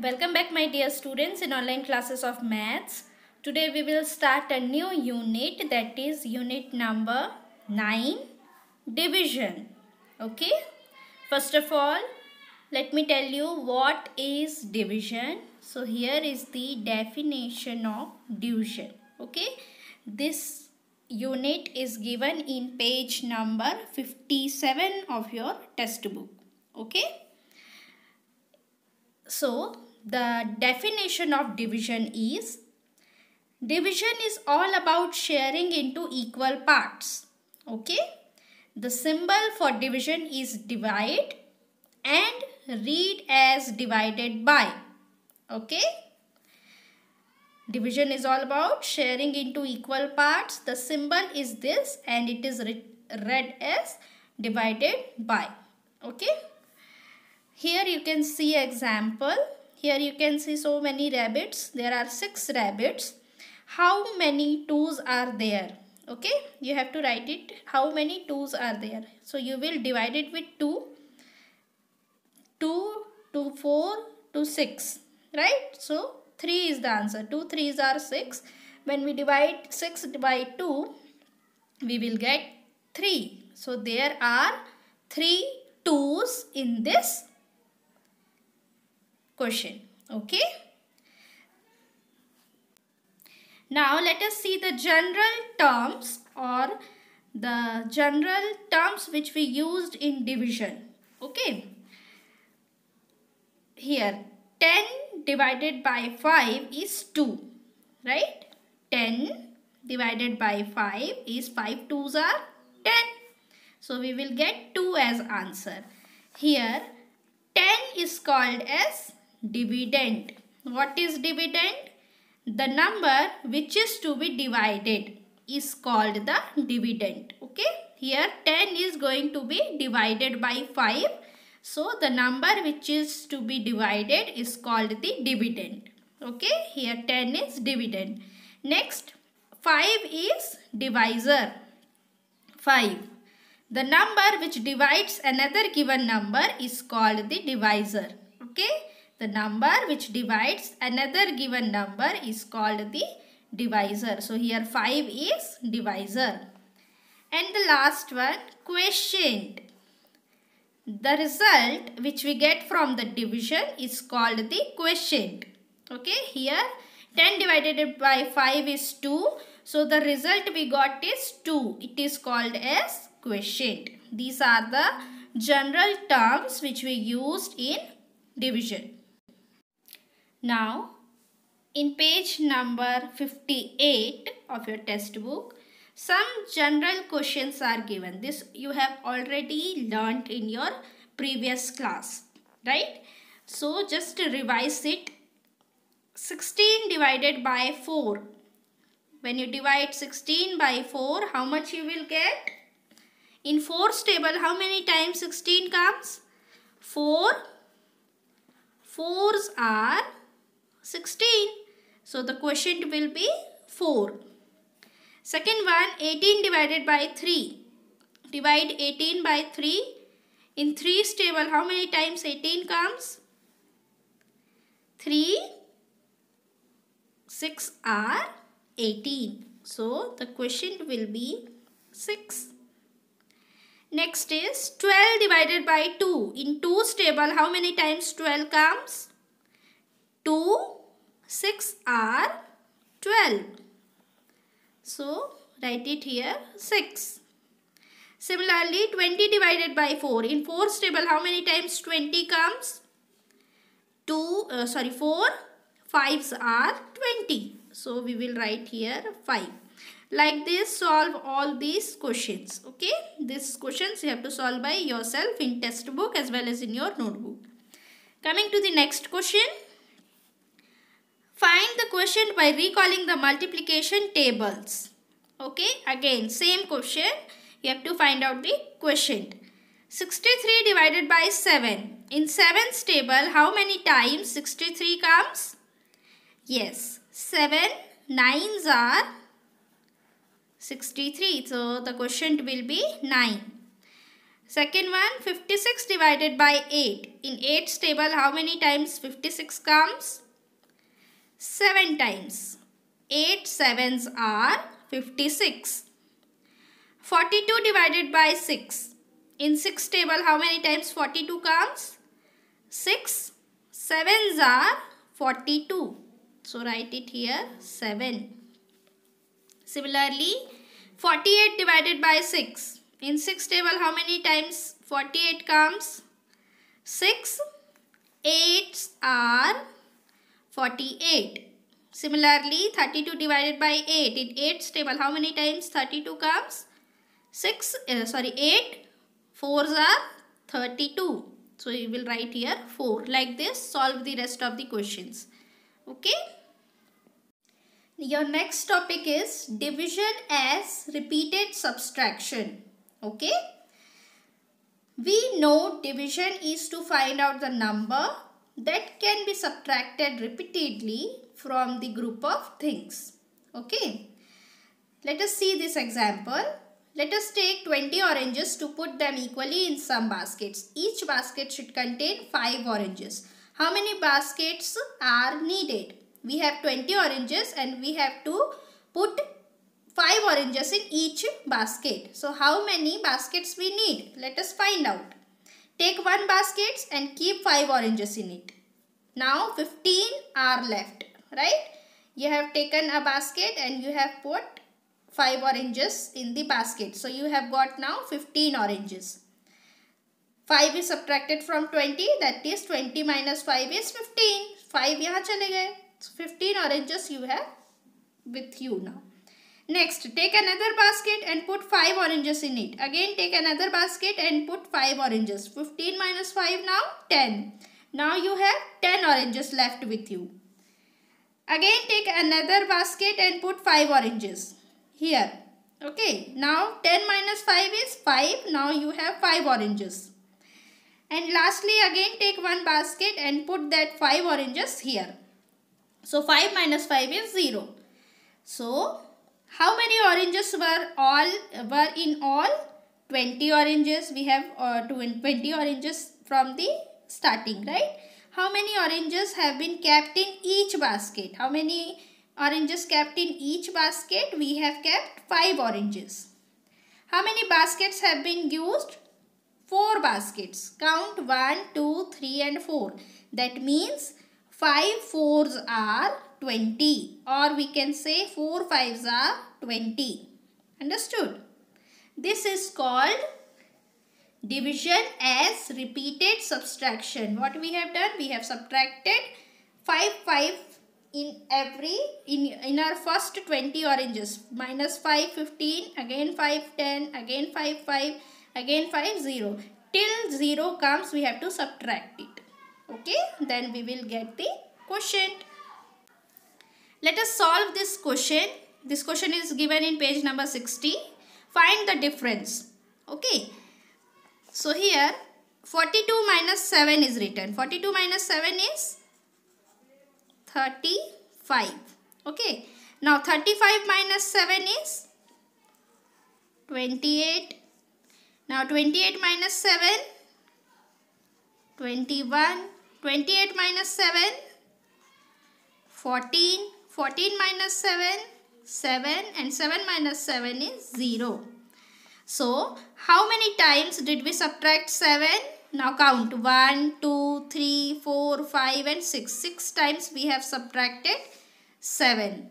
Welcome back my dear students in online classes of maths. Today we will start a new unit, that is unit number 9, division. Okay. First of all, let me tell you what is division. So here is the definition of division. Okay. This unit is given in page number 57 of your textbook. Okay. So, the definition of division is all about sharing into equal parts. Okay. The symbol for division is divide and read as divided by. Okay. Division is all about sharing into equal parts. The symbol is this and it is read as divided by. Okay. Here you can see example. Here you can see so many rabbits. There are 6 rabbits. How many 2's are there? Okay. You have to write it. How many 2's are there? So you will divide it with 2. 2 to 4 to 6. Right. So 3 is the answer. 2 3's are 6. When we divide 6 by 2, we will get 3. So there are 3 2's in this question. Okay. Now let us see the general terms or the general terms which we used in division. Okay. Here 10 divided by 5 is 2. Right. 10 divided by 5 is 5 2's are 10. So we will get 2 as answer. Here 10 is called as dividend. What is dividend? The number which is to be divided is called the dividend. Okay. Here 10 is going to be divided by 5. So the number which is to be divided is called the dividend. Okay. Here 10 is dividend. Next 5 is divisor. 5. The number which divides another given number is called the divisor. Okay. The number which divides another given number is called the divisor. So here 5 is divisor. And the last one, quotient. The result which we get from the division is called the quotient. Okay. Here 10 divided by 5 is 2. So the result we got is 2. It is called as quotient. These are the general terms which we used in division. Now, in page number 58 of your textbook, some general questions are given. This you have already learnt in your previous class, right? So, just revise it. 16 divided by 4. When you divide 16 by 4, how much you will get? In 4's table, how many times 16 comes? 4. 4's are 16. So the quotient will be 4. Second one, 18 divided by 3. Divide 18 by 3. In 3's table, how many times 18 comes? 3. 6 are 18. So the quotient will be 6. Next is 12 divided by 2. In 2's table, how many times 12 comes? 2, 6 are 12. So, write it here 6. Similarly, 20 divided by 4. In 4's table, how many times 20 comes? 4. 5's are 20. So, we will write here 5. Like this, solve all these questions. Okay. These questions you have to solve by yourself in textbook as well as in your notebook. Coming to the next question. Find the quotient by recalling the multiplication tables. Okay. Again, same question. You have to find out the quotient. 63 divided by 7. In 7's table, how many times 63 comes? Yes. 7 9's are 63. So the quotient will be 9. Second one, 56 divided by 8. In 8's table, how many times 56 comes? 7 times. 8 sevens are 56. 42 divided by 6. In 6 table, how many times 42 comes? 6 sevens are 42. So write it here 7. Similarly, 48 divided by 6. In 6 table, how many times 48 comes? 6 8s are 48. Similarly, 32 divided by 8. In 8's table, how many times 32 comes? 8 4s are 32. So, you will write here 4. Like this, solve the rest of the questions. Okay. Your next topic is division as repeated subtraction. Okay. We know division is to find out the number that can be subtracted repeatedly from the group of things. Okay. Let us see this example. Let us take 20 oranges to put them equally in some baskets. Each basket should contain 5 oranges. How many baskets are needed? We have 20 oranges and we have to put 5 oranges in each basket. So how many baskets we need? Let us find out. Take one basket and keep 5 oranges in it. Now 15 are left, right? You have taken a basket and you have put 5 oranges in the basket. So you have got now 15 oranges. 5 is subtracted from 20, that is 20 minus 5 is 15. 5 यहाँ चले गए. So 15 oranges you have with you now. Next, take another basket and put 5 oranges in it. Again take another basket and put 5 oranges. 15 minus 5 now 10. Now you have 10 oranges left with you. Again take another basket and put 5 oranges here. Okay, now 10 minus 5 is 5. Now you have 5 oranges. And lastly again take one basket and put that 5 oranges here. So 5 minus 5 is 0. So how many oranges were in all? 20 oranges. We have 20 oranges from the starting, right? How many oranges have been kept in each basket? How many oranges kept in each basket? We have kept 5 oranges. How many baskets have been used? 4 baskets. Count 1, 2, 3 and 4. That means 5 4s are 20, or we can say 4 5s are 20. Understood? This is called division as repeated subtraction. What we have done? We have subtracted 5 in our first 20 oranges. Minus 5 15, again 5 10, again 5 5, again 5 0. Till 0 comes, we have to subtract it. Okay, then we will get the quotient. Let us solve this question. This question is given in page number 60. Find the difference. Okay. So here 42 minus 7 is written. 42 minus 7 is 35. Okay. Now 35 minus 7 is 28. Now 28 minus 7, 21. 28 minus 7, 14. 14 minus 7, 7. And 7 minus 7 is 0. So, how many times did we subtract 7? Now count 1, 2, 3, 4, 5 and 6. 6 times we have subtracted 7.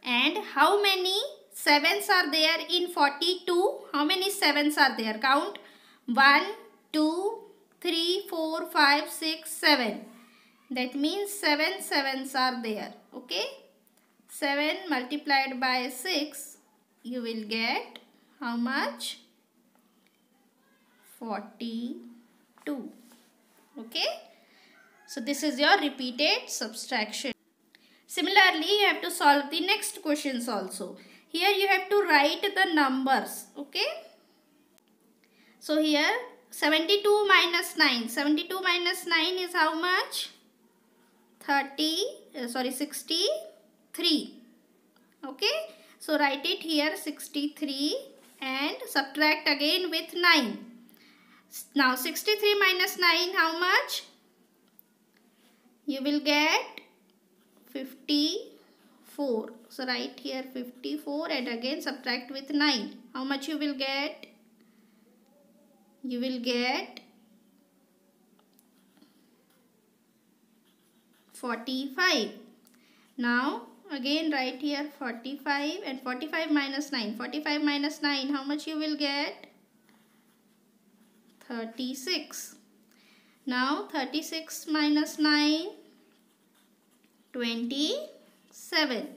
And how many 7s are there in 42? How many 7s are there? Count 1, 2, 3, 4, 5, 6, 7. That means 7 7s are there. Okay. 7 multiplied by 6, you will get how much? 42. Okay. So this is your repeated subtraction. Similarly, you have to solve the next questions also. Here you have to write the numbers. Okay. So here 72 minus 9. 72 minus 9 is how much? 63. Okay. So write it here 63 and subtract again with 9. Now 63 minus 9, how much? You will get 54. So write here 54 and again subtract with 9. How much you will get? You will get 45. Now again write here 45 and 45 minus 9. 45 minus 9, how much you will get? 36. Now 36 minus 9, 27.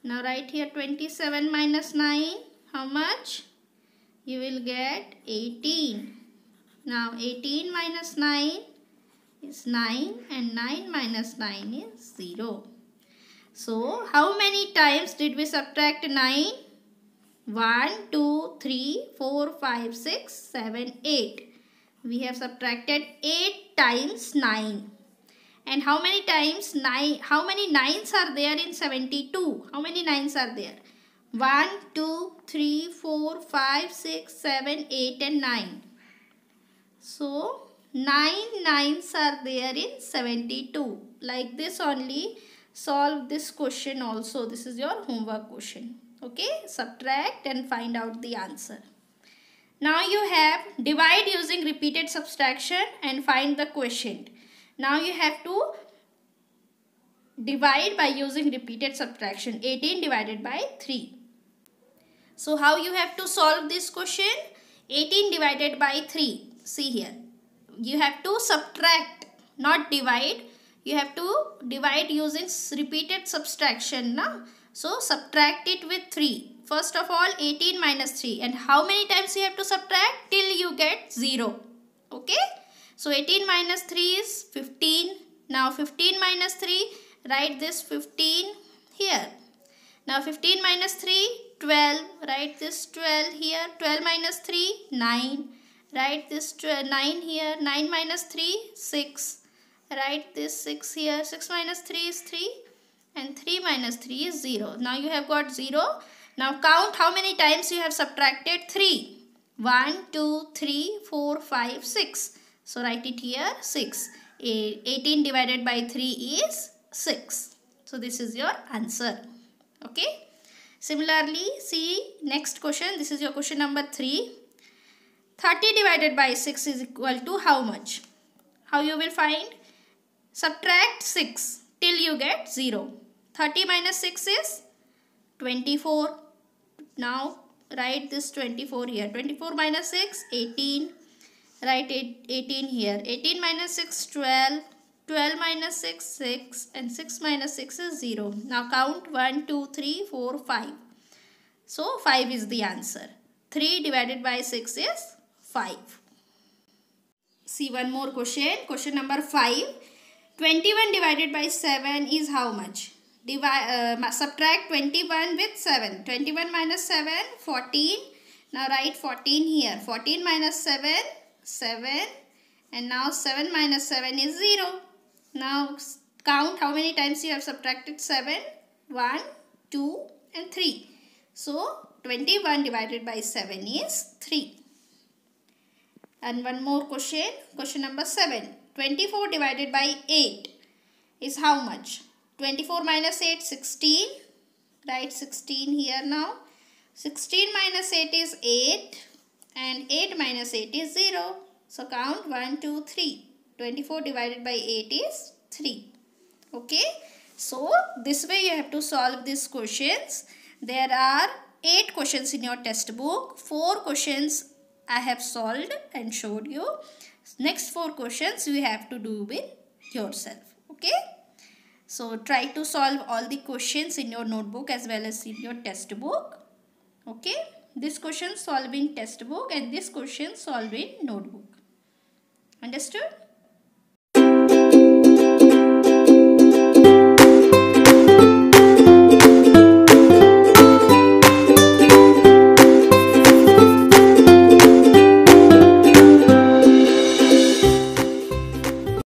Now write here 27 minus 9, how much? You will get 18. Now 18 minus 9 is 9 and 9 minus 9 is 0. So how many times did we subtract 9? 1, 2, 3, 4, 5, 6, 7, 8. We have subtracted 8 times 9. And how many times 9? How many 9s are there in 72? How many 9s are there? 1, 2, 3, 4, 5, 6, 7, 8 and 9. So 9 9s are there in 72. Like this only solve this question also. This is your homework question. Okay, subtract and find out the answer. Now you have divide using repeated subtraction and find the quotient. Now you have to divide by using repeated subtraction. 18 divided by 3. So how you have to solve this question? 18 divided by 3. See here. You have to subtract, not divide. You have to divide using repeated subtraction. Na? So subtract it with 3. First of all 18 minus 3. And how many times you have to subtract? Till you get 0. Okay. So 18 minus 3 is 15. Now 15 minus 3. Write this 15 here. Now 15 minus 3, 12. Write this 12 here. 12 minus 3, 9. Write this 9 here. 9 minus 3, 6. Write this 6 here. 6 minus 3 is 3. And 3 minus 3 is 0. Now you have got 0. Now count how many times you have subtracted 3. 1, 2, 3, 4, 5, 6. So write it here 6. 18 divided by 3 is 6. So this is your answer. Okay. Similarly, see next question. This is your question number 3. 30 divided by 6 is equal to how much? How you will find? Subtract 6 till you get 0. 30 minus 6 is 24. Now write this 24 here. 24 minus 6, 18. Write it 18 here. 18 minus 6, 12. 12 minus 6, 6. And 6 minus 6 is 0. Now count 1, 2, 3, 4, 5. So 5 is the answer. 3 divided by 6 is 5. See one more question. Question number 5. 21 divided by 7 is how much? Subtract 21 with 7. 21 minus 7, 14. Now write 14 here. 14 minus 7, 7. And now 7 minus 7 is 0. Now count how many times you have subtracted 7. 1, 2 and 3. So 21 divided by 7 is 3. And one more question. Question number 7. 24 divided by 8 is how much? 24 minus 8, 16. Write 16 here now. 16 minus 8 is 8. And 8 minus 8 is 0. So count 1, 2, 3. 24 divided by 8 is 3. Okay. So this way you have to solve these questions. There are 8 questions in your textbook. 4 questions I have solved and showed you. Next 4 questions you have to do with yourself. Okay. So try to solve all the questions in your notebook as well as in your textbook. Okay. This question solve in textbook and this question solve in notebook. Understood?